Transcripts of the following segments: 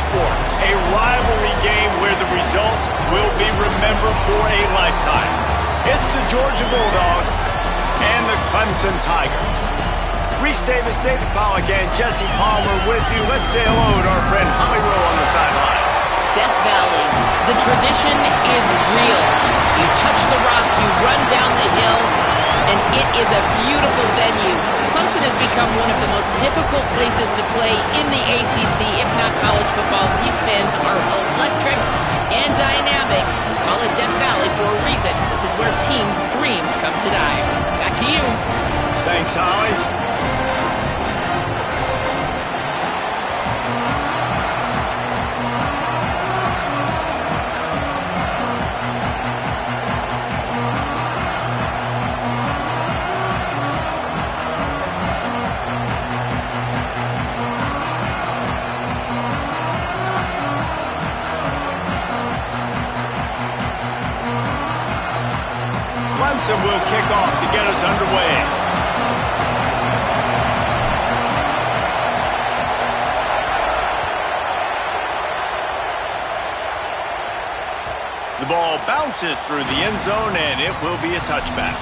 sport, a rivalry game where the results will be remembered for a lifetime. It's the Georgia Bulldogs and the Clemson Tigers. Reese Davis, David Pollack, and Jesse Palmer with you. Let's say hello to our friend Holly Rowe on the sideline. Death Valley, the tradition is real. You touch the rock, you run down the hill, and it is a beautiful venue. Clemson has become one of the most difficult places to play in the ACC, if not college football. These fans are electric and dynamic. We call it Death Valley for a reason. This is where teams' dreams come to die. Back to you. Thanks, Holly. Clemson will kick off to get us underway. The ball bounces through the end zone, and it will be a touchback.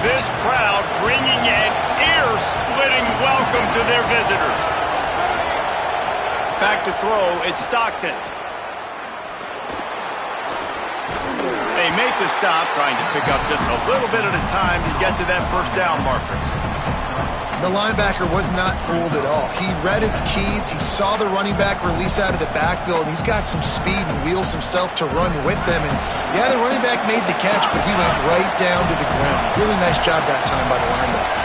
This crowd bringing an ear-splitting welcome to their visitors. Back to throw, it's Stockton. They make the stop, trying to pick up just a little bit at a time to get to that first down marker. The linebacker was not fooled at all. He read his keys. He saw the running back release out of the backfield. He's got some speed and wheels himself to run with them. And yeah, the running back made the catch, but he went right down to the ground. Really nice job that time by the linebacker.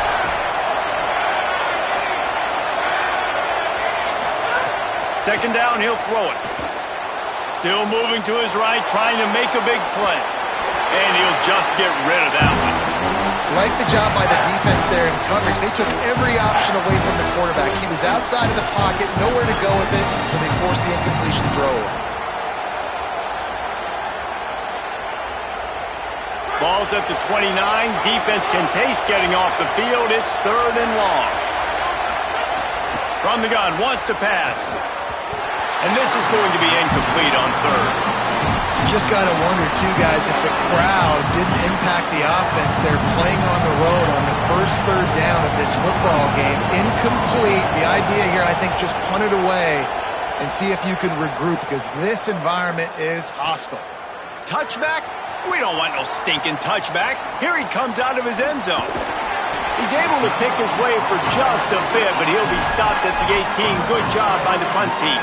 Second down, he'll throw it. Still moving to his right, trying to make a big play. And he'll just get rid of that one. Like the job by the defense there in coverage. They took every option away from the quarterback. He was outside of the pocket, nowhere to go with it, so they forced the incompletion throw. Ball's at the 29. Defense can taste getting off the field. It's 3rd and long. From the gun, wants to pass. And this is going to be incomplete on 3rd. Just got to wonder, too, guys, if the crowd didn't impact the offense. They're playing on the road on the first 3rd down of this football game. Incomplete. The idea here, I think, just punt it away and see if you can regroup, because this environment is hostile. Touchback? We don't want no stinking touchback. Here he comes out of his end zone. He's able to pick his way for just a bit, but he'll be stopped at the 18. Good job by the punt team.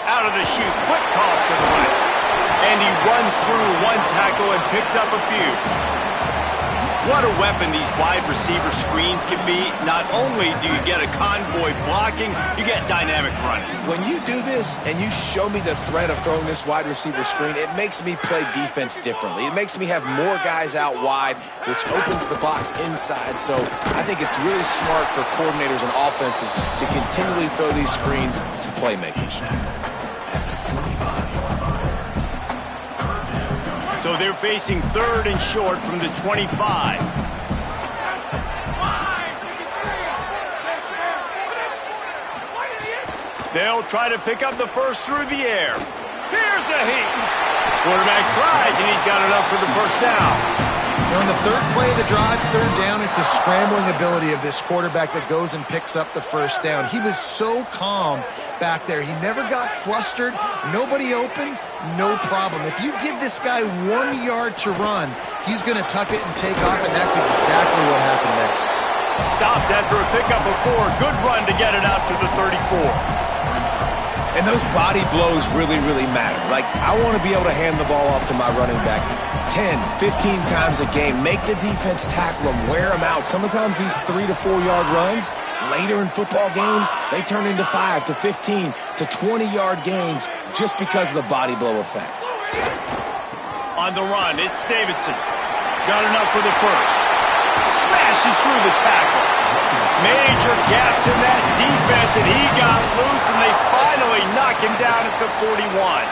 Out of the chute, quick toss to the right. And he runs through one tackle and picks up a few. What a weapon these wide receiver screens can be. Not only do you get a convoy blocking, you get dynamic running. When you do this and you show me the threat of throwing this wide receiver screen, it makes me play defense differently. It makes me have more guys out wide, which opens the box inside. So I think it's really smart for coordinators and offenses to continually throw these screens to playmakers. So they're facing 3rd and short from the 25. They'll try to pick up the first through the air. Here's a heat. Quarterback slides, and he's got enough for the first down. On the 3rd play of the drive, 3rd down, it's the scrambling ability of this quarterback that goes and picks up the first down. He was so calm back there. He never got flustered. Nobody open, no problem. If you give this guy 1 yard to run, he's going to tuck it and take off, and that's exactly what happened there. Stopped after a pickup of 4. Good run to get it out to the 34. And those body blows really, really matter. Like, I want to be able to hand the ball off to my running back 10, 15 times a game. Make the defense tackle them, wear them out. Sometimes these 3 to 4 yard runs, later in football games, they turn into 5 to 15 to 20-yard gains just because of the body blow effect. On the run, it's Davidson. Got enough for the first. Smashes through the tackle. Major gaps in that defense, and he got loose, and they finally knock him down at the 41.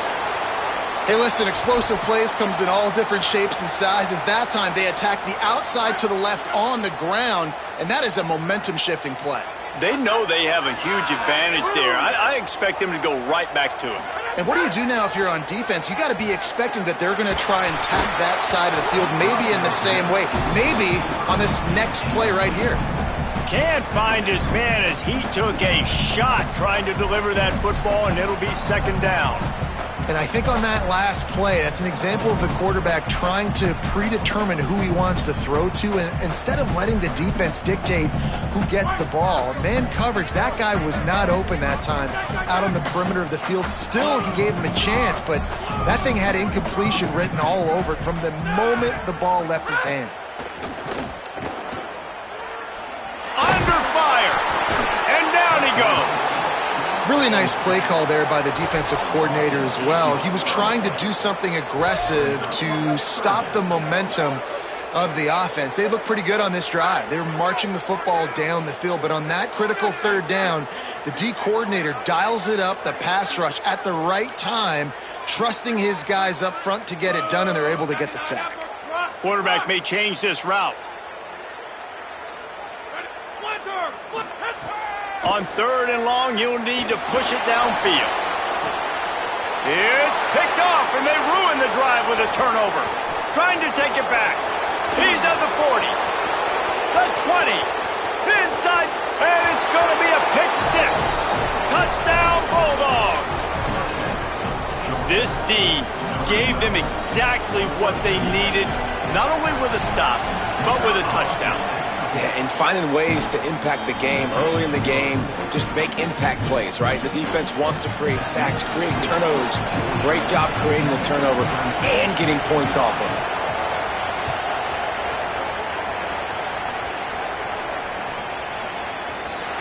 Hey, listen, explosive plays comes in all different shapes and sizes. That time, they attack the outside to the left on the ground, and that is a momentum-shifting play. They know they have a huge advantage there. I expect them to go right back to it. And what do you do now if you're on defense? You got to be expecting that they're going to try and tack that side of the field, maybe in the same way, maybe on this next play right here. Can't find his man as he took a shot trying to deliver that football, and it'll be second down. And I think on that last play, that's an example of the quarterback trying to predetermine who he wants to throw to, and instead of letting the defense dictate who gets the ball. Man coverage, that guy was not open that time out on the perimeter of the field. Still, he gave him a chance, but that thing had incompletion written all over it from the moment the ball left his hand. Under fire, and down he goes. Really nice play call there by the defensive coordinator as well. He was trying to do something aggressive to stop the momentum of the offense. They looked pretty good on this drive. They were marching the football down the field, but on that critical third down, the D coordinator dials it up, the pass rush at the right time, trusting his guys up front to get it done, and they're able to get the sack. Quarterback may change this route. On third and long, you'll need to push it downfield. It's picked off, and they ruin the drive with a turnover. Trying to take it back. He's at the 40, the 20, inside, and it's going to be a pick six. Touchdown, Bulldogs. This D gave them exactly what they needed, not only with a stop, but with a touchdown. Yeah, and finding ways to impact the game early in the game, just make impact plays, right? The defense wants to create sacks, create turnovers. Great job creating the turnover and getting points off of it.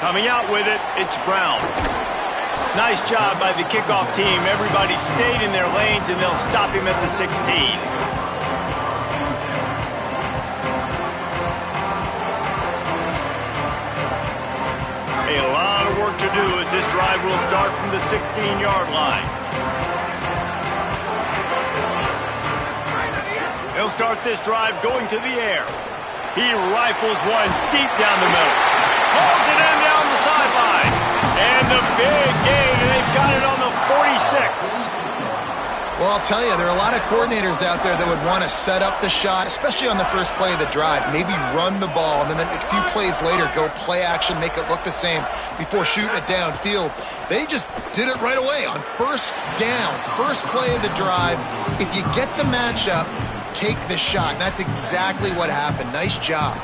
Coming out with it, it's Brown. Nice job by the kickoff team. Everybody stayed in their lanes, and they'll stop him at the 16. A lot of work to do as this drive will start from the 16-yard line. He'll start this drive going to the air. He rifles one deep down the middle. Hauls it in down the sideline. And the big gain, and they've got it on the 46. Well, I'll tell you, there are a lot of coordinators out there that would want to set up the shot, especially on the first play of the drive, maybe run the ball, and then a few plays later go play action, make it look the same before shooting it downfield. They just did it right away on first down, first play of the drive. If you get the matchup, take the shot. And that's exactly what happened. Nice job.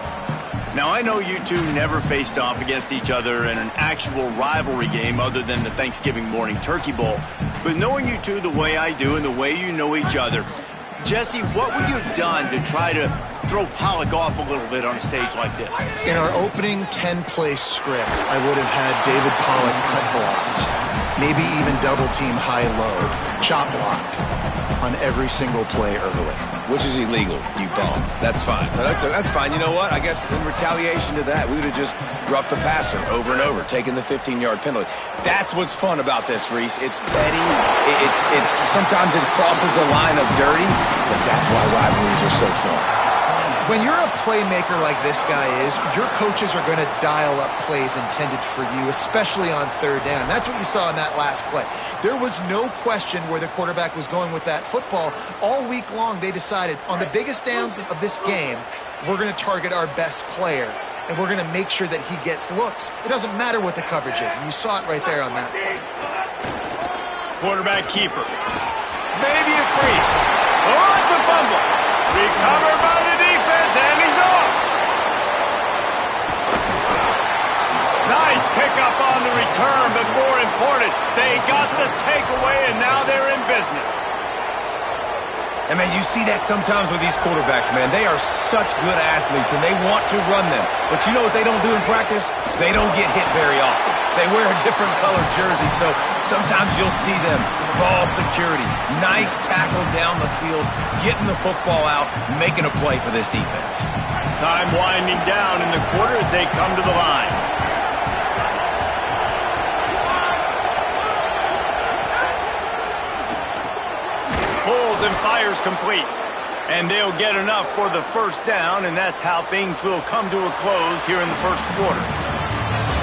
Now, I know you two never faced off against each other in an actual rivalry game other than the Thanksgiving morning Turkey Bowl. But knowing you two the way I do and the way you know each other, Jesse, what would you have done to try to throw Pollock off a little bit on a stage like this? In our opening 10-play script, I would have had David Pollock cut blocked, maybe even double-team high-low, chop blocked on every single play early. Which is illegal, you bum. That's fine. No, that's fine. You know what? I guess in retaliation to that, we would have just roughed the passer over and over, taking the 15-yard penalty. That's what's fun about this, Reese. It's petty. It's sometimes it crosses the line of dirty, but that's why rivalries are so fun. When you're a playmaker like this guy is, your coaches are going to dial up plays intended for you, especially on third down. That's what you saw in that last play. There was no question where the quarterback was going with that football. All week long, they decided on the biggest downs of this game, we're going to target our best player, and we're going to make sure that he gets looks. It doesn't matter what the coverage is, and you saw it right there on that play. Quarterback keeper. Maybe a crease. Oh, it's a fumble. Recovered by the defense, and he's off. Nice pickup on the return, but more important, they got the takeaway, and now they're in business. And, man, you see that sometimes with these quarterbacks, man. They are such good athletes, and they want to run them. But you know what they don't do in practice? They don't get hit very often. They wear a different colored jersey, so sometimes you'll see them. Ball security, nice tackle down the field, getting the football out, making a play for this defense. Time winding down in the quarter as they come to the line. Pulls and fires complete. And they'll get enough for the first down, and that's how things will come to a close here in the first quarter.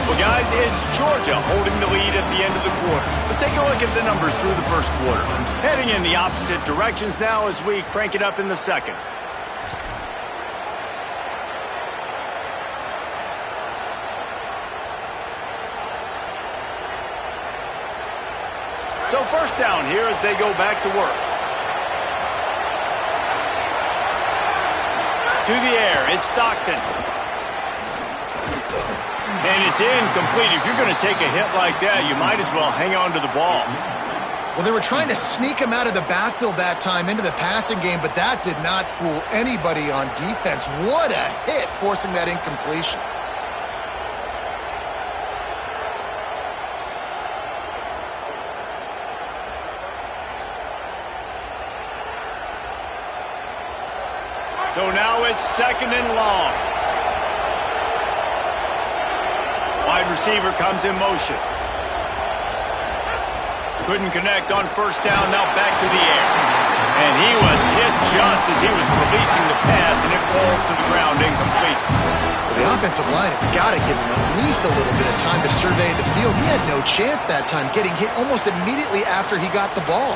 Well, guys, it's Georgia holding the lead at the end of the quarter. Let's take a look at the numbers through the first quarter. Heading in the opposite directions now as we crank it up in the second. So first down here as they go back to work. To the air, it's Stockton. And it's incomplete. If you're going to take a hit like that, you might as well hang on to the ball. Well, they were trying to sneak him out of the backfield that time into the passing game, but that did not fool anybody on defense. What a hit, forcing that incompletion. So now it's second and long. Wide receiver comes in motion. Couldn't connect on first down, now back to the air. And he was hit just as he was releasing the pass, and it falls to the ground incomplete. Well, the offensive line has got to give him at least a little bit of time to survey the field. He had no chance that time, getting hit almost immediately after he got the ball.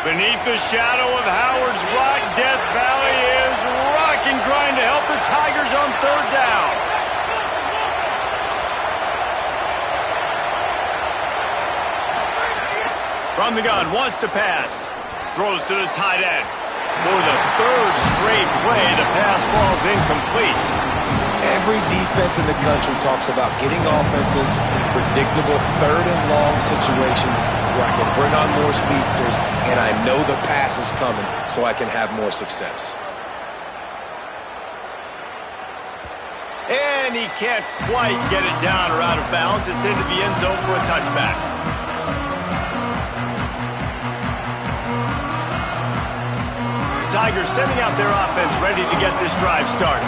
Beneath the shadow of Howard's Rock, Death Valley is rocking, trying to help the Tigers on third down. From the gun, wants to pass. Throws to the tight end. For the third straight play, the pass falls incomplete. Every defense in the country talks about getting offenses in predictable third and long situations where I can bring on more speedsters and I know the pass is coming so I can have more success. And he can't quite get it down or out of bounds. It's into the end zone for a touchback. The Tigers sending out their offense ready to get this drive started.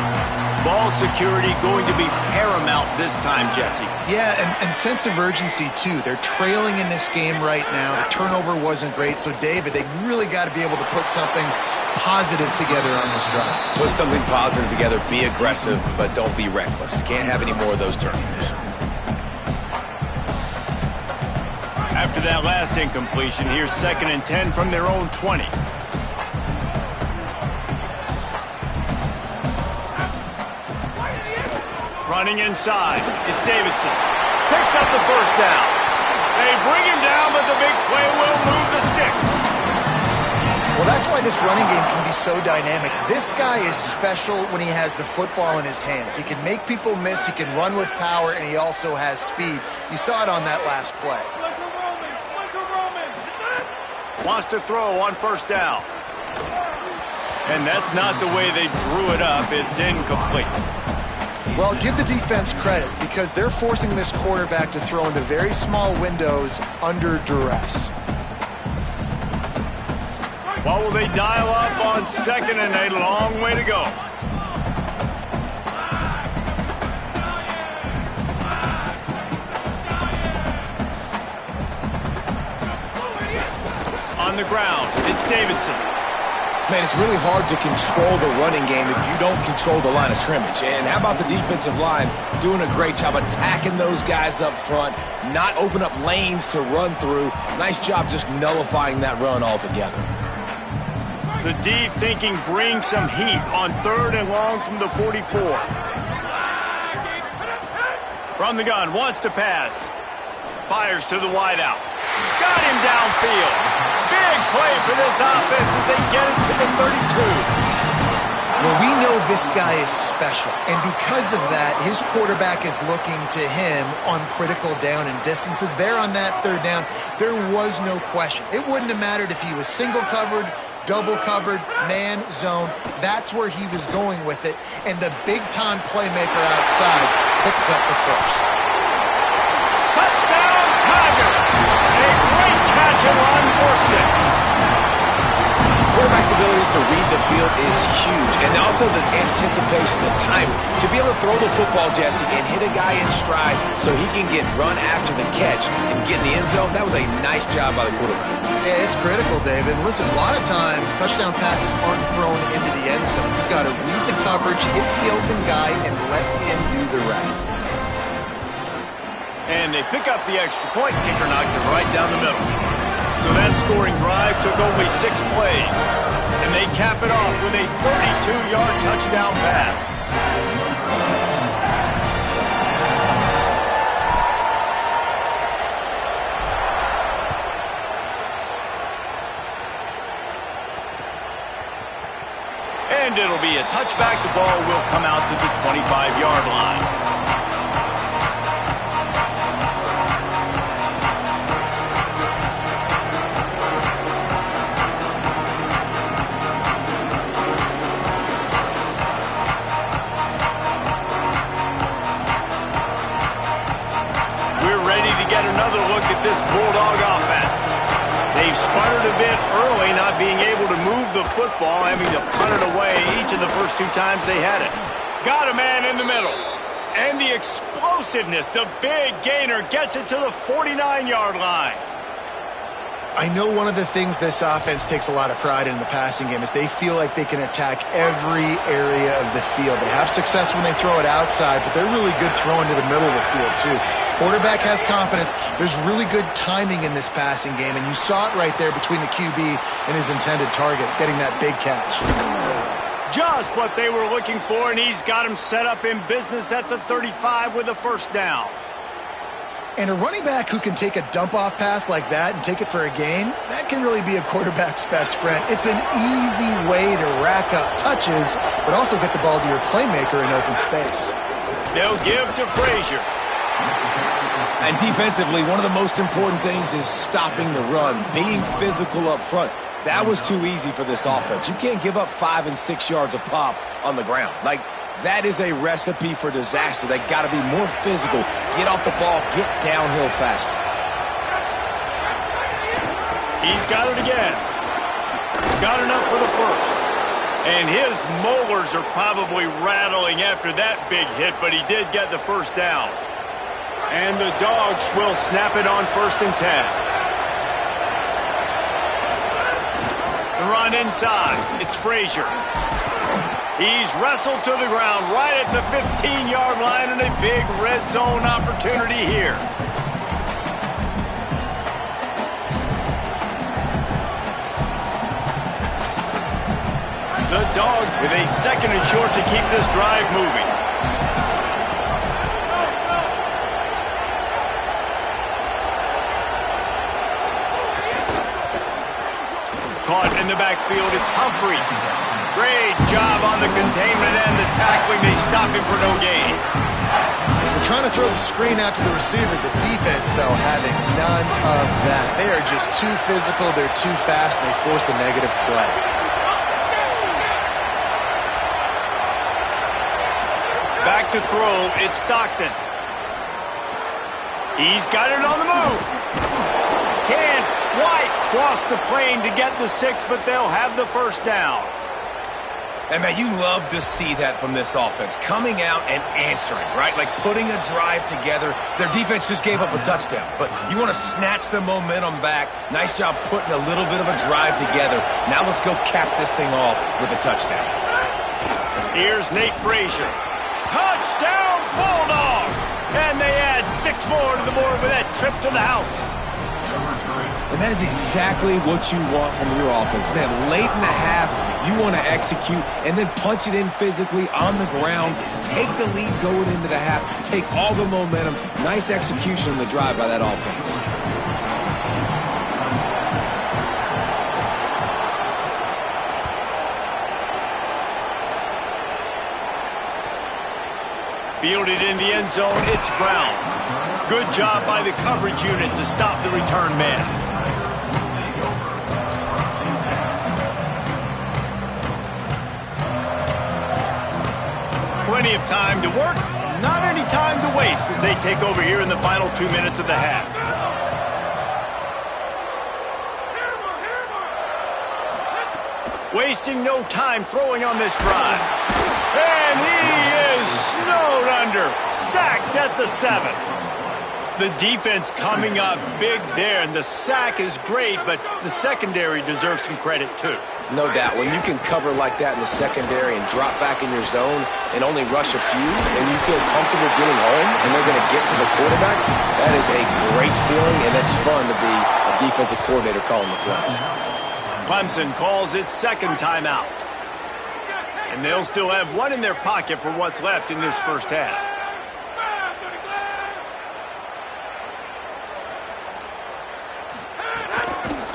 Ball security going to be paramount this time, Jesse. Yeah, and sense of urgency, too. They're trailing in this game right now. The turnover wasn't great. So, David, they really got to be able to put something positive together on this drive. Put something positive together, be aggressive, but don't be reckless. Can't have any more of those turnovers. After that last incompletion, here's 2nd and 10 from their own 20. Running inside, it's Davidson. Picks up the first down. They bring him down, but the big play will move the sticks. Well, that's why this running game can be so dynamic. This guy is special when he has the football in his hands. He can make people miss, he can run with power, and he also has speed. You saw it on that last play. Wants to throw on first down. And that's not the way they drew it up. It's incomplete. Well, give the defense credit because they're forcing this quarterback to throw into very small windows under duress. What will they dial up on 2nd and a long way to go? On the ground, it's Davidson. Man, it's really hard to control the running game if you don't control the line of scrimmage. And how about the defensive line doing a great job attacking those guys up front, not open up lanes to run through. Nice job just nullifying that run altogether. The D thinking bring some heat on 3rd and long from the 44. From the gun, wants to pass. Fires to the wideout. Got him downfield. Big play for this offense as they get it to the 32. Well, we know this guy is special. And because of that, his quarterback is looking to him on critical down and distances. There on that third down, there was no question. It wouldn't have mattered if he was single covered, double covered, man, zone. That's where he was going with it. And the big-time playmaker outside picks up the first. Touchdown, Tigers! A great catch and run for 6. Quarterback's abilities to read the field is huge, and also the anticipation, the timing. To be able to throw the football, Jesse, and hit a guy in stride so he can get run after the catch and get in the end zone, that was a nice job by the quarterback. Yeah, it's critical, David. Listen, a lot of times touchdown passes aren't thrown into the end zone. You've got to read the coverage, hit the open guy, and let him do the rest. And they pick up the extra point. Kicker knocked it right down the middle. So that scoring drive took only 6 plays. And they cap it off with a 32-yard touchdown pass. And it'll be a touchback. The ball will come out to the 25-yard line. Another look at this Bulldog offense. They've sputtered a bit early, not being able to move the football, having to punt it away each of the first 2 times they had it. Got a man in the middle. And the explosiveness, the big gainer gets it to the 49-yard line. I know one of the things this offense takes a lot of pride in the passing game is they feel like they can attack every area of the field. They have success when they throw it outside, but they're really good throwing to the middle of the field too. Quarterback has confidence. There's really good timing in this passing game, and you saw it right there between the QB and his intended target, getting that big catch. Just what they were looking for, and he's got him set up in business at the 35 with a first down. And a running back who can take a dump-off pass like that and take it for a gain, that can really be a quarterback's best friend. It's an easy way to rack up touches, but also get the ball to your playmaker in open space. They'll give to Frazier. And defensively, one of the most important things is stopping the run, being physical up front. That was too easy for this offense. You can't give up 5 and 6 yards a pop on the ground. That is a recipe for disaster. They got to be more physical, get off the ball, get downhill faster. He's got it again. Got enough for the first. And his molars are probably rattling after that big hit, but he did get the first down. And the Dogs will snap it on 1st and 10. The run inside. It's Frazier. He's wrestled to the ground right at the 15-yard line, and a big red zone opportunity here. The Dogs with a 2nd and short to keep this drive moving. Caught in the backfield, it's Humphries. Great job on the containment and the tackling. They stop him for no gain. They're trying to throw the screen out to the receiver. The defense, though, having none of that. They are just too physical. They're too fast. And they force a negative play. Back to throw. It's Stockton. He's got it on the move. Can White cross the plane to get the 6, but they'll have the first down. And, man, you love to see that from this offense, coming out and answering, right? Like putting a drive together. Their defense just gave up a touchdown, but you want to snatch the momentum back. Nice job putting a little bit of a drive together. Now let's go cap this thing off with a touchdown. Here's Nate Frazier. Touchdown, Bulldog! And they add 6 more to the board with that trip to the house. And that is exactly what you want from your offense. Man, late in the half, you want to execute and then punch it in physically on the ground. Take the lead going into the half. Take all the momentum. Nice execution on the drive by that offense. Fielded in the end zone, it's Brown. Good job by the coverage unit to stop the return man. Plenty of time to work, not any time to waste as they take over here in the final 2 minutes of the half. Wasting no time throwing on this drive. And he is snowed under, sacked at the 7. The defense coming up big there, and the sack is great, but the secondary deserves some credit too. No doubt. When you can cover like that in the secondary and drop back in your zone and only rush a few, and you feel comfortable getting home and they're going to get to the quarterback, that is a great feeling, and it's fun to be a defensive coordinator calling the plays. Clemson calls its second timeout. And they'll still have one in their pocket for what's left in this first half.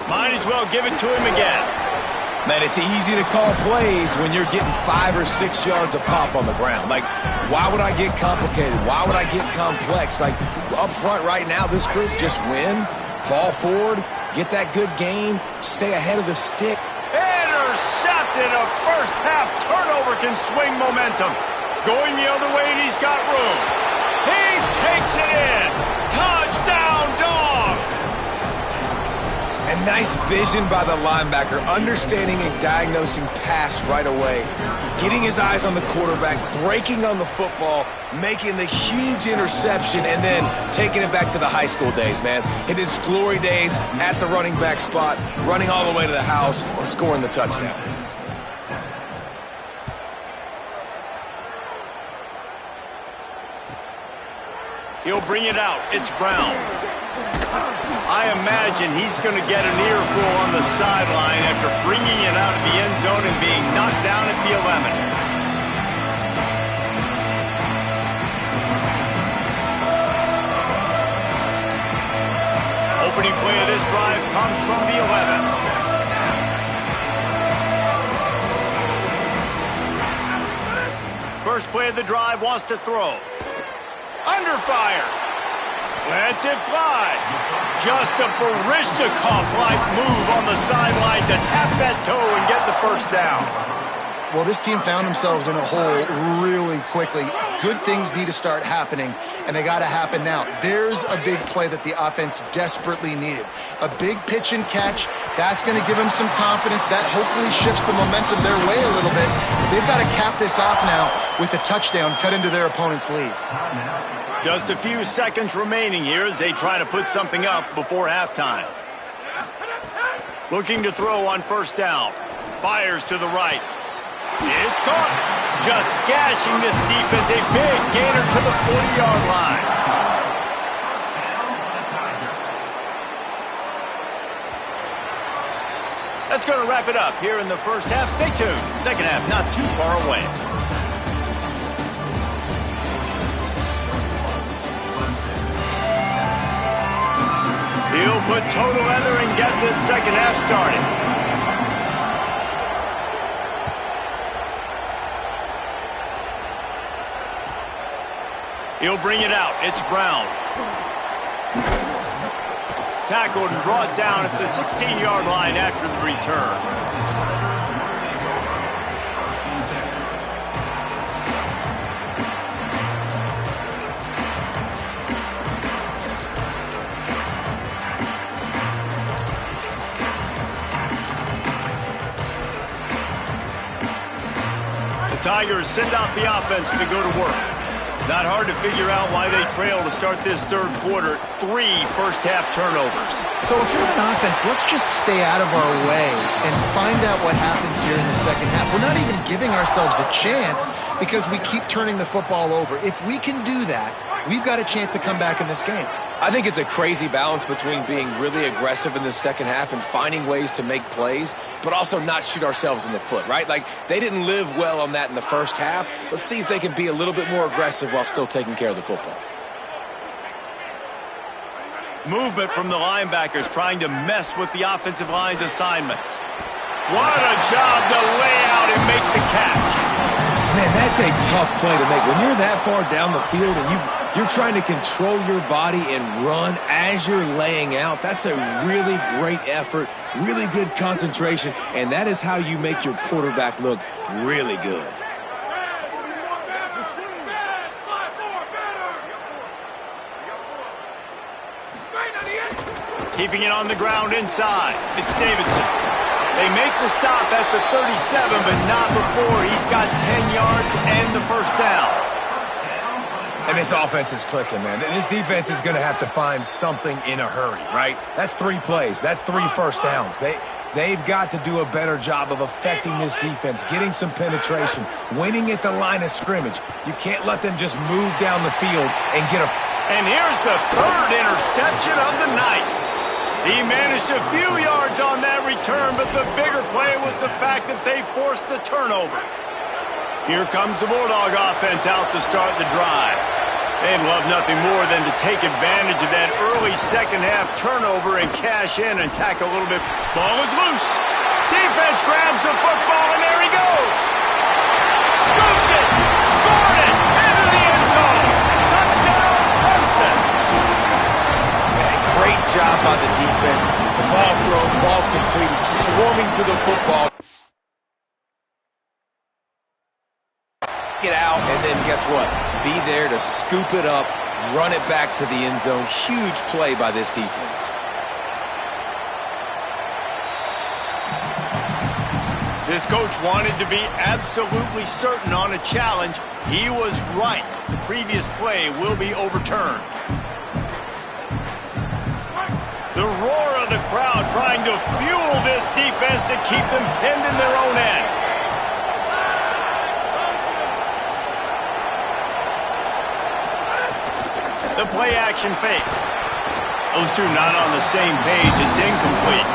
Might as well give it to him again. Man, it's easy to call plays when you're getting 5 or 6 yards of pop on the ground. Like, why would I get complicated? Why would I get complex? Like, up front right now, this group just win, fall forward, get that good gain, stay ahead of the stick. Intercepted. A first half turnover can swing momentum. Going the other way, and he's got room. He takes it in. Touchdown, Dogs. And nice vision by the linebacker, understanding and diagnosing pass right away. Getting his eyes on the quarterback, breaking on the football, making the huge interception, and then taking it back to the high school days, man. In his glory days at the running back spot, running all the way to the house and scoring the touchdown. He'll bring it out. It's Brown. I imagine he's going to get an earful on the sideline after bringing it out of the end zone and being knocked down at the 11. Opening play of this drive comes from the 11. First play of the drive wants to throw. Under fire. Lets it fly. Just a Barishnikov-like move on the sideline to tap that toe and get the first down. Well, this team found themselves in a hole really quickly. Good things need to start happening, and they got to happen now. There's a big play that the offense desperately needed. A big pitch and catch. That's going to give them some confidence. That hopefully shifts the momentum their way a little bit. But they've got to cap this off now with a touchdown cut into their opponent's lead. Just a few seconds remaining here as they try to put something up before halftime. Looking to throw on first down. Fires to the right. It's caught. Just gashing this defense. A big gainer to the 40-yard line. That's going to wrap it up here in the first half. Stay tuned. Second half not too far away. He'll put toe to leather and get this second half started. He'll bring it out. It's Brown. Tackled and brought down at the 16-yard line after the return. Tigers send out the offense to go to work. Not hard to figure out why they trail to start this third quarter. 3 first-half turnovers. So if you're on offense, let's just stay out of our way and find out what happens here in the second half. We're not even giving ourselves a chance because we keep turning the football over. If we can do that, we've got a chance to come back in this game. I think it's a crazy balance between being really aggressive in the second half and finding ways to make plays, but also not shoot ourselves in the foot, right? Like, they didn't live well on that in the first half. Let's see if they can be a little bit more aggressive while still taking care of the football. Movement from the linebackers trying to mess with the offensive line's assignments. What a job to lay out and make the catch. Man, that's a tough play to make. When you're that far down the field and you're trying to control your body and run as you're laying out, that's a really great effort, really good concentration, and that is how you make your quarterback look really good. Keeping it on the ground inside. It's Davidson. They make the stop at the 37, but not before he's got 10 yards and the first down. And this offense is clicking, man. This defense is going to have to find something in a hurry, right? That's 3 plays. That's 3 first downs. They've got to do a better job of affecting this defense, getting some penetration, winning at the line of scrimmage. You can't let them just move down the field and get a... And here's the 3rd interception of the night. He managed a few yards on that return, but the bigger play was the fact that they forced the turnover. Here comes the Bulldog offense out to start the drive. They'd love nothing more than to take advantage of that early second-half turnover and cash in and tack a little bit. Ball is loose. Defense grabs the football, and there he goes. Scooped it. Scored it. Into the end zone. Touchdown, Clemson. Great job by the defense. The ball's thrown, the ball's completed, swarming to the football. Get out, and then guess what? Be there to scoop it up, run it back to the end zone. Huge play by this defense. This coach wanted to be absolutely certain on a challenge. He was right. The previous play will be overturned. The roar of the crowd trying to fuel this defense to keep them pinned in their own end. The play action fake. Those two not on the same page. It's incomplete.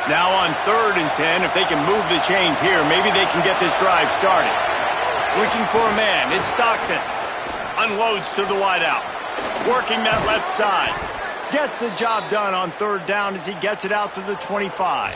Now on 3rd and 10, if they can move the chains here, maybe they can get this drive started. Looking for a man, it's Stockton. Unloads to the wideout. Working that left side. Gets the job done on 3rd down as he gets it out to the 25.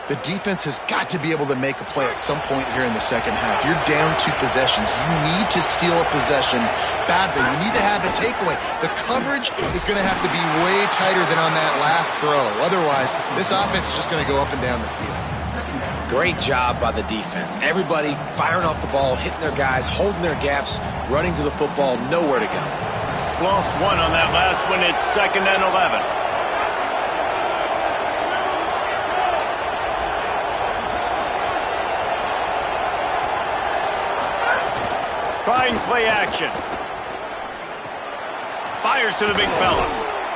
The defense has got to be able to make a play at some point here in the second half. You're down 2 possessions. You need to steal a possession badly. You need to have a takeaway. The coverage is going to have to be way tighter than on that last throw. Otherwise, this offense is just going to go up and down the field. Great job by the defense. Everybody firing off the ball, hitting their guys, holding their gaps, running to the football, nowhere to go. Lost 1 on that last one. It's 2nd and 11. Trying play action. Fires to the big fella.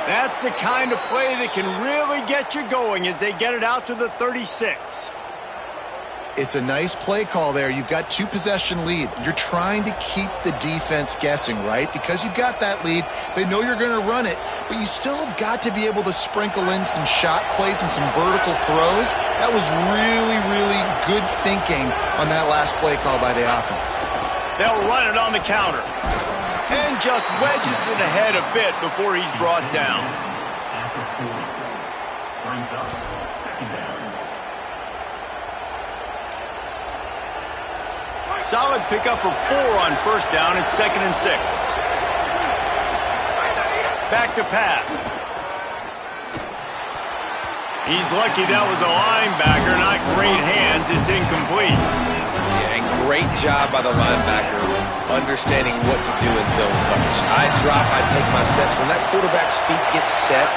That's the kind of play that can really get you going as they get it out to the 36. It's a nice play call there. You've got 2 possession lead. You're trying to keep the defense guessing, right? Because you've got that lead. They know you're going to run it, but you still have got to be able to sprinkle in some shot plays and some vertical throws. That was really, really good thinking on that last play call by the offense. They'll run it on the counter. And just wedges it ahead a bit before he's brought down. Solid pickup of 4 on 1st down. It's 2nd and 6. Back to pass. He's lucky that was a linebacker, not great hands. It's incomplete. Yeah, and great job by the linebacker understanding what to do in zone coverage. I drop, I take my steps. When that quarterback's feet get set,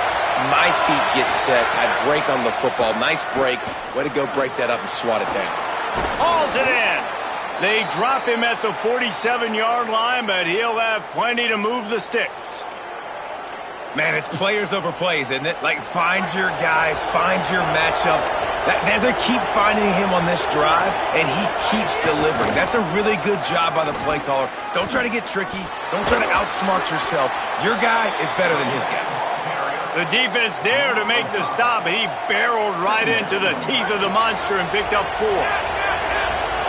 my feet get set. I break on the football. Nice break. Way to go break that up and swat it down. Hauls it in. They drop him at the 47-yard line, but he'll have plenty to move the sticks. Man, it's players over plays, isn't it? Like, find your guys, find your matchups. They keep finding him on this drive, and he keeps delivering. That's a really good job by the play caller. Don't try to get tricky. Don't try to outsmart yourself. Your guy is better than his guys. The defense there to make the stop, and he barreled right into the teeth of the monster and picked up 4.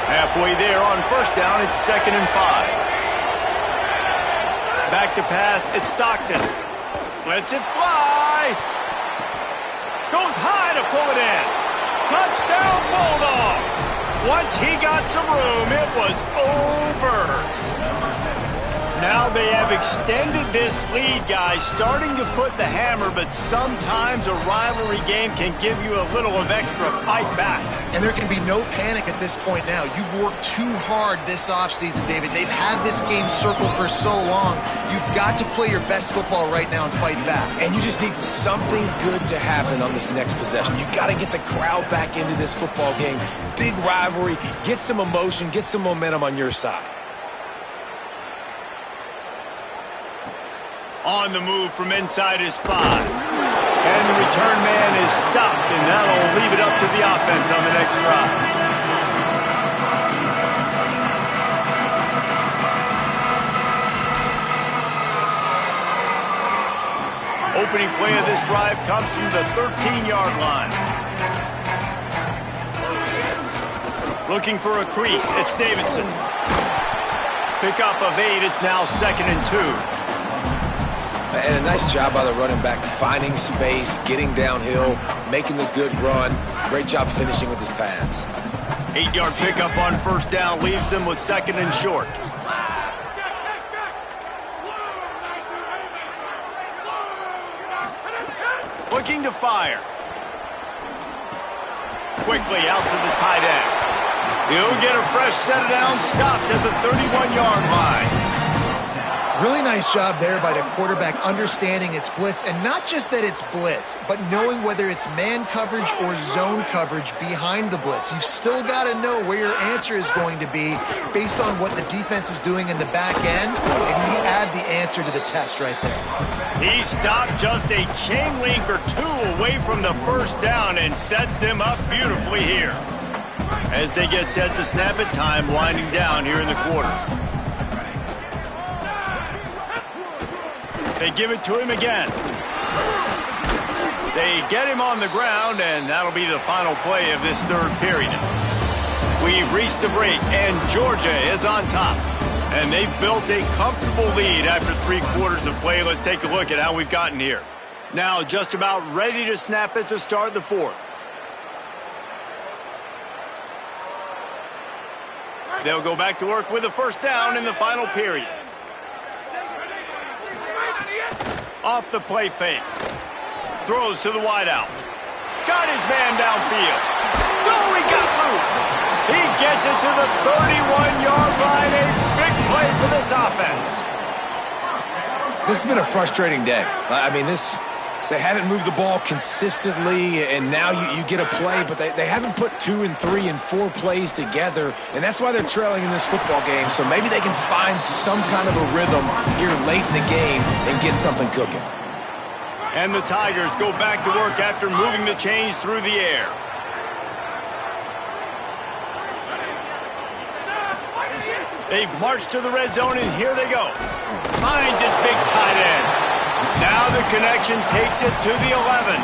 Halfway there on 1st down, it's 2nd and 5. Back to pass. It's Stockton. Lets it fly. Goes high to pull it in. Touchdown, Bulldogs. Once he got some room, it was over. Now they have extended this lead, guys, starting to put the hammer, but sometimes a rivalry game can give you a little of extra fight back. And there can be no panic at this point now. You've worked too hard this offseason, David. They've had this game circled for so long. You've got to play your best football right now and fight back. And you just need something good to happen on this next possession. You got to get the crowd back into this football game. Big rivalry. Get some emotion. Get some momentum on your side. On the move from inside his 5. And the return man is stopped, and that'll leave it up to the offense on the next drive. Opening play of this drive comes from the 13-yard line. Looking for a crease, it's Davidson. Pickup of 8, it's now 2nd and 2. And a nice job by the running back, finding space, getting downhill, making the good run. Great job finishing with his pads. 8-yard pickup on first down leaves them with 2nd and short. Looking to fire. Quickly out to the tight end. He'll get a fresh set down, stopped at the 31-yard line. Really nice job there by the quarterback understanding it's blitz, and not just that it's blitz, but knowing whether it's man coverage or zone coverage behind the blitz. You've still got to know where your answer is going to be based on what the defense is doing in the back end, and he add the answer to the test right there. He stopped just a chain link or 2 away from the first down and sets them up beautifully here. As they get set to snap it, time winding down here in the quarter. They give it to him again. They get him on the ground, and that'll be the final play of this third period. We've reached the break, and Georgia is on top. And they've built a comfortable lead after 3 quarters of play. Let's take a look at how we've gotten here. Now just about ready to snap it to start the 4th. They'll go back to work with a first down in the final period. Off the play fake. Throws to the wideout. Got his man downfield. Oh, he got loose. He gets it to the 31-yard line. A big play for this offense. This has been a frustrating day. I mean, they haven't moved the ball consistently, and now you get a play, but they haven't put 2 and 3 and 4 plays together, and that's why they're trailing in this football game. So maybe they can find some kind of a rhythm here late in the game and get something cooking. And the Tigers go back to work after moving the chains through the air. They've marched to the red zone, and here they go. Finds his big tight end. Now the connection takes it to the 11.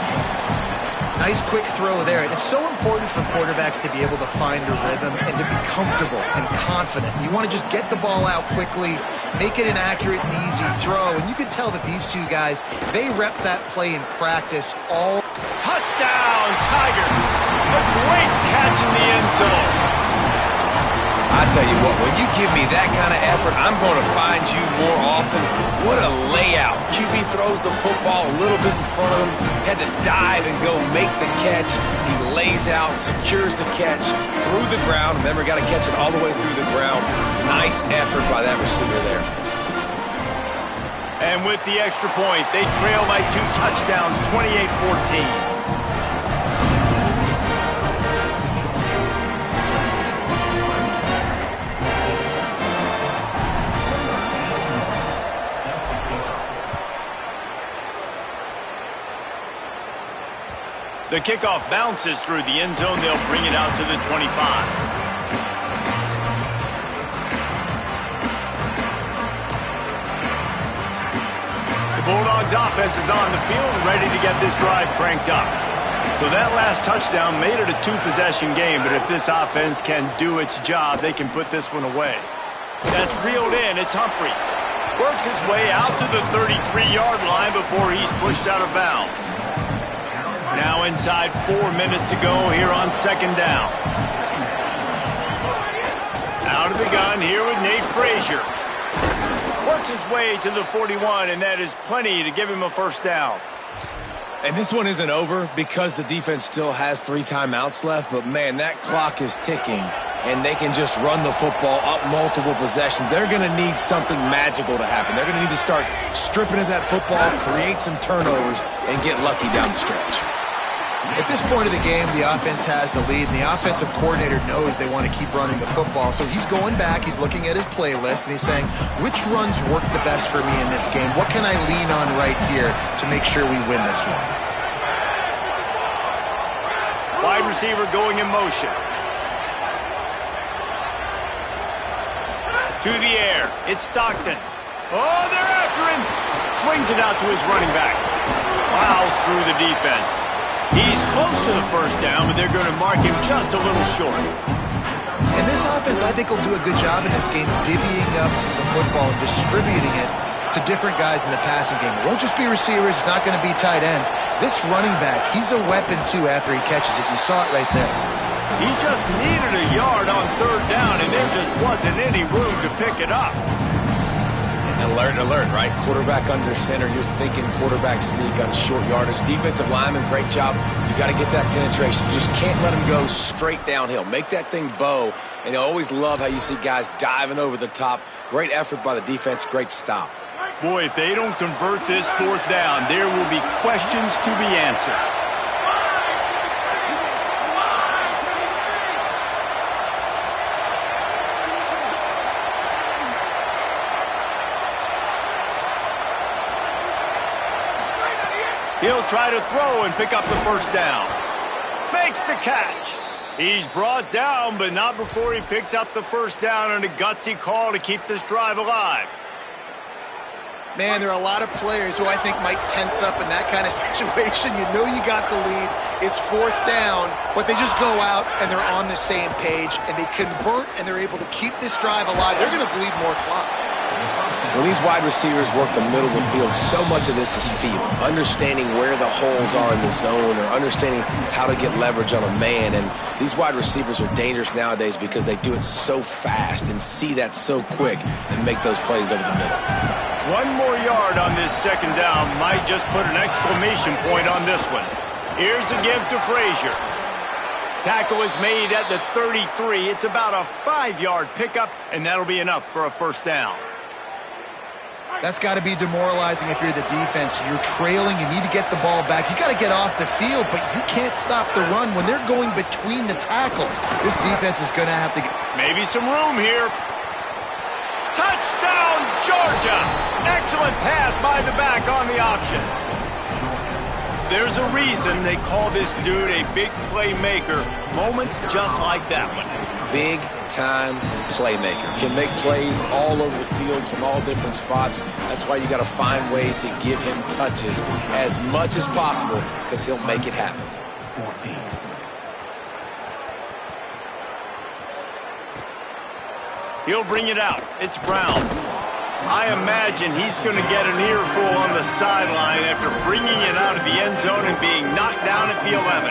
Nice quick throw there. And it's so important for quarterbacks to be able to find a rhythm and to be comfortable and confident. You want to just get the ball out quickly, make it an accurate and easy throw. And you could tell that these two guys, they rep that play in practice all. Touchdown, Tigers. A great catch in the end zone. I tell you what, when you give me that kind of effort, I'm going to find you more often. What a layout. QB throws the football a little bit in front of him, had to dive and go make the catch. He lays out, secures the catch through the ground. Remember, got to catch it all the way through the ground. Nice effort by that receiver there. And with the extra point, they trail by 2 touchdowns, 28-14. The kickoff bounces through the end zone. They'll bring it out to the 25. The Bulldogs offense is on the field and ready to get this drive cranked up. So that last touchdown made it a 2-possession game, but if this offense can do its job, they can put this one away. That's reeled in. It's Humphries. Works his way out to the 33-yard line before he's pushed out of bounds. Now inside 4 minutes to go here on second down. Out of the gun here with Nate Frazier. Works his way to the 41, and that is plenty to give him a first down. And this one isn't over because the defense still has 3 timeouts left, but man, that clock is ticking, and they can just run the football up multiple possessions. They're going to need something magical to happen. They're going to need to start stripping at that football, create some turnovers, and get lucky down the stretch. At this point of the game, the offense has the lead, and the offensive coordinator knows they want to keep running the football. So he's going back, he's looking at his playlist, and he's saying, which runs work the best for me in this game? What can I lean on right here to make sure we win this one? Wide receiver going in motion. To the air, it's Stockton. Oh, they're after him. Swings it out to his running back. Plows through the defense. He's close to the first down, but they're going to mark him just a little short. And this offense, I think, will do a good job in this game divvying up the football and distributing it to different guys in the passing game. It won't just be receivers. It's not going to be tight ends. This running back, he's a weapon, too, after he catches it. You saw it right there. He just needed a yard on third down, and there just wasn't any room to pick it up. Alert, alert, right? Quarterback under center. You're thinking quarterback sneak on short yardage. Defensive lineman, great job. You got to get that penetration. You just can't let him go straight downhill. Make that thing bow. And I always love how you see guys diving over the top. Great effort by the defense. Great stop. Boy, if they don't convert this fourth down, there will be questions to be answered. He'll try to throw and pick up the first down. Makes the catch. He's brought down, but not before he picks up the first down on a gutsy call to keep this drive alive. Man, there are a lot of players who I think might tense up in that kind of situation. You know you got the lead. It's fourth down, but they just go out and they're on the same page, and they convert, and they're able to keep this drive alive. They're going to bleed more clock. When these wide receivers work the middle of the field, so much of this is feel. Understanding where the holes are in the zone or understanding how to get leverage on a man. And these wide receivers are dangerous nowadays because they do it so fast and see that so quick and make those plays over the middle. 1 more yard on this second down might just put an exclamation point on this one. Here's a give to Frazier. Tackle is made at the 33. It's about a 5-yard pickup, and that'll be enough for a first down. That's got to be demoralizing if you're the defense. You're trailing. You need to get the ball back. You got to get off the field, but you can't stop the run when they're going between the tackles. This defense is going to have to get... Maybe some room here. Touchdown, Georgia! Excellent pass by the back on the option. There's a reason they call this dude a big playmaker. Moments just like that one. Big-time playmaker. Can make plays all over the field from all different spots. That's why you got to find ways to give him touches as much as possible because he'll make it happen. 14. He'll bring it out. It's Brown. I imagine he's going to get an earful on the sideline after bringing it out of the end zone and being knocked down at the 11.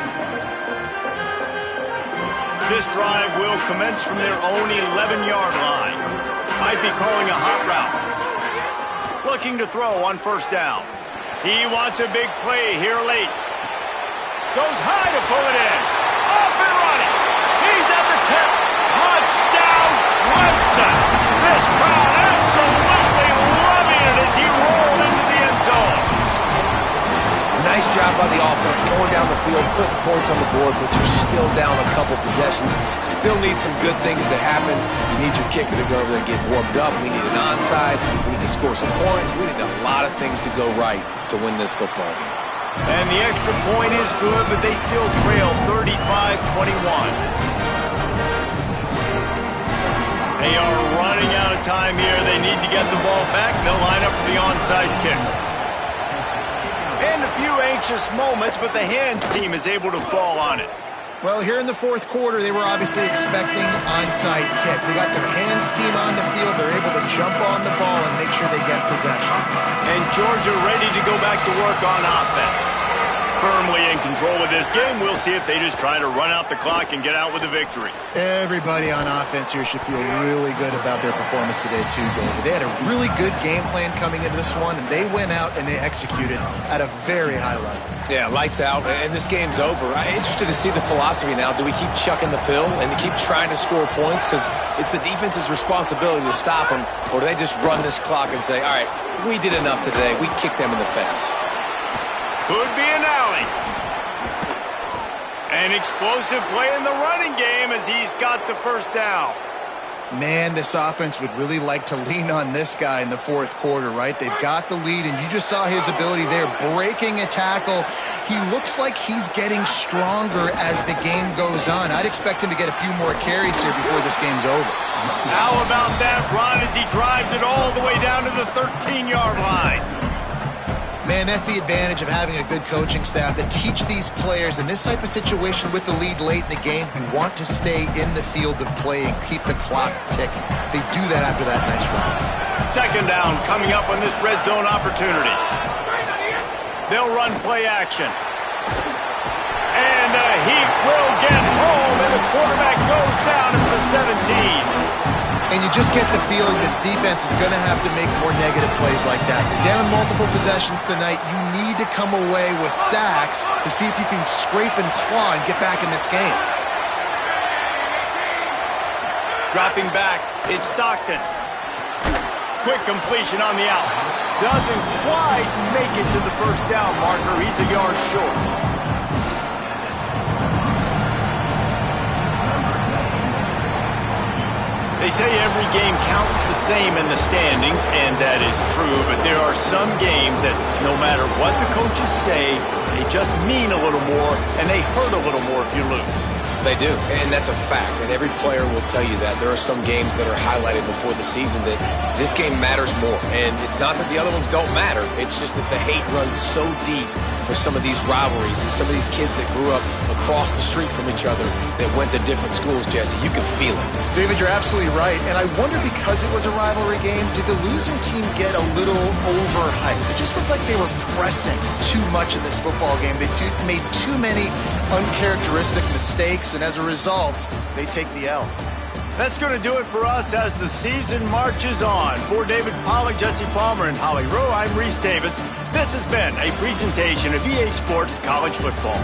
This drive will commence from their own 11-yard line. Might be calling a hot route. Looking to throw on first down. He wants a big play here late. Goes high to pull it in. Off and running. He's at the 10. Touchdown, Clemson. This crowd absolutely loving it as he rolled into the end zone. Nice job by the offense going down the field, putting points on the board, but you're still down a couple possessions. Still need some good things to happen. You need your kicker to go over there and get warmed up. We need an onside. We need to score some points. We need a lot of things to go right to win this football game. And the extra point is good, but they still trail 35-21. They are running out of time here. They need to get the ball back. They'll line up for the onside kick. And a few anxious moments, but the hands team is able to fall on it. Well, here in the fourth quarter, they were obviously expecting onside kick. They got their hands team on the field. They're able to jump on the ball and make sure they get possession. And Georgia ready to go back to work on offense. Firmly in control of this game. We'll see if they just try to run out the clock and get out with a victory. Everybody on offense here should feel really good about their performance today too, David. They had a really good game plan coming into this one, and they went out and they executed at a very high level. Yeah, lights out, and this game's over. I'm interested to see the philosophy now. Do we keep chucking the pill and keep trying to score points because it's the defense's responsibility to stop them, or do they just run this clock and say, all right, we did enough today. We kicked them in the face. Could be an alley. An explosive play in the running game as he's got the first down. Man, this offense would really like to lean on this guy in the fourth quarter, right? They've got the lead, and you just saw his ability there, breaking a tackle. He looks like he's getting stronger as the game goes on. I'd expect him to get a few more carries here before this game's over. How about that run as he drives it all the way down to the 13-yard line? Man, that's the advantage of having a good coaching staff that teach these players in this type of situation with the lead late in the game. You want to stay in the field of play and keep the clock ticking. They do that after that nice run. Second down coming up on this red zone opportunity. They'll run play action. And he will get home, and the quarterback goes down at the 17. And you just get the feeling this defense is going to have to make more negative plays like that. Down multiple possessions tonight, you need to come away with sacks to see if you can scrape and claw and get back in this game. Dropping back, it's Stockton. Quick completion on the out. Doesn't quite make it to the first down marker. He's a yard short. They say every game counts the same in the standings, and that is true, but there are some games that no matter what the coaches say, they just mean a little more, and they hurt a little more if you lose. They do, and that's a fact, and every player will tell you that. There are some games that are highlighted before the season that this game matters more, and it's not that the other ones don't matter, it's just that the hate runs so deep for some of these rivalries and some of these kids that grew up across the street from each other that went to different schools, Jesse. You can feel it. David, you're absolutely right, and I wonder because it was a rivalry game, did the losing team get a little overhyped? It just looked like they were pressing too much in this football game. They made too many uncharacteristic mistakes, and as a result, they take the L. That's going to do it for us as the season marches on. For David Pollack, Jesse Palmer, and Holly Rowe, I'm Reese Davis. This has been a presentation of EA Sports College Football.